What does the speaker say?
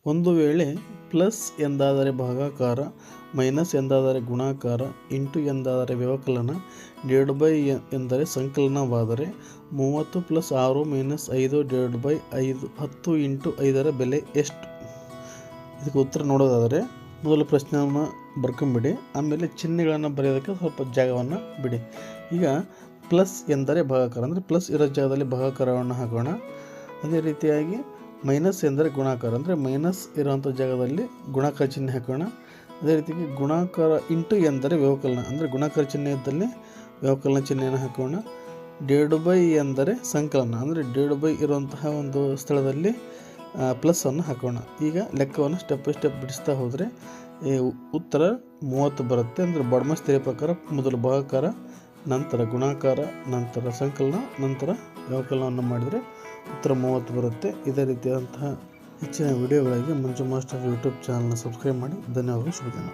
ಒಂದು ವೇಳೆ ಪ್ಲಸ್ ಎಂದಾದರೆ ಭಾಗಾಕಾರ, ಮೈನಸ್ ಎಂದಾದರೆ ಗುಣಾಕಾರ, ಇಂಟು ಎಂದಾದರೆ ವ್ಯವಕಲನ, ಡಿವೈಡ್ ಬೈ ಎಂದರೆ ಸಂಕಲನವಾದರೆ 30 + 6 - 5 ಡಿವೈಡ್ ಬೈ 5 10 × 5 ಬೆಲೆ ಎಷ್ಟು? ಇದಕ್ಕೆ ಉತ್ತರ ನೋಡೋದಾದರೆ ಮೊದಲು ಪ್ರಶ್ನೆಯನ್ನು ಬರ್ಕೊಂಬಿಡಿ, ಆಮೇಲೆ ಚಿಹ್ನೆಗಳನ್ನು ಬರೆಯೋದಕ್ಕೆ ಸ್ವಲ್ಪ ಜಾಗವನ್ನು ಬಿಡಿ. ಈಗ ಪ್ಲಸ್ ಎಂದರೆ ಭಾಗಾಕಾರ ಅಂದರೆ ಪ್ಲಸ್ ಇರೋ ಜಾಗದಲ್ಲಿ ಭಾಗಾಕಾರವನ್ನು ಹಾಕೋಣ. ಅದೇ ರೀತಿಯಾಗಿ ಮೈನಸ್ ಎಂದರೆ ಗುಣಾಕಾರ ಅಂದರೆ ಮೈನಸ್ ಇರೋವಂಥ ಜಾಗದಲ್ಲಿ ಗುಣಾಕಾರ ಚಿಹ್ನೆ ಹಾಕೋಣ. ಅದೇ ರೀತಿಯಾಗಿ ಗುಣಾಕಾರ ಇಂಟು ಎಂದರೆ ವ್ಯವಕಲನ ಅಂದರೆ ಗುಣಾಕಾರ ಚಿಹ್ನೆ ಇದ್ದಲ್ಲಿ ವ್ಯವಕಲನ ಚಿಹ್ನೆಯನ್ನು ಹಾಕೋಣ. ಡಿವೈಡ್ ಬೈ ಎಂದರೆ ಸಂಕಲನ ಅಂದರೆ ಡಿವೈಡ್ ಬೈ ಇರುವಂತಹ ಒಂದು ಸ್ಥಳದಲ್ಲಿ ಪ್ಲಸ್ಸನ್ನು ಹಾಕೋಣ. ಈಗ ಲೆಕ್ಕವನ್ನು ಸ್ಟೆಪ್ ಬೈ ಸ್ಟೆಪ್ ಬಿಡಿಸ್ತಾ ಹೋದರೆ ಉತ್ತರ 30 ಬರುತ್ತೆ. ಅಂದರೆ ಬಡ್ಮಸ್ತಿಯ ಪ್ರಕಾರ ಮೊದಲು ಭಾಗಾಕಾರ, ನಂತರ ಗುಣಾಕಾರ, ನಂತರ ಸಂಕಲನ, ನಂತರ ವ್ಯವಕಲನವನ್ನು ಮಾಡಿದರೆ ಉತ್ತರ 30 ಬರುತ್ತೆ. ಇದೇ ರೀತಿಯಾದಂತಹ ಹೆಚ್ಚಿನ ವಿಡಿಯೋಗಳಿಗೆ ಮಂಜು ಮಾಸ್ಟರ್ ಯೂಟ್ಯೂಬ್ ಚಾನಲ್ನ ಸಬ್ಸ್ಕ್ರೈಬ್ ಮಾಡಿ. ಧನ್ಯವಾದಗಳು. ಶುಭ ದಿನ.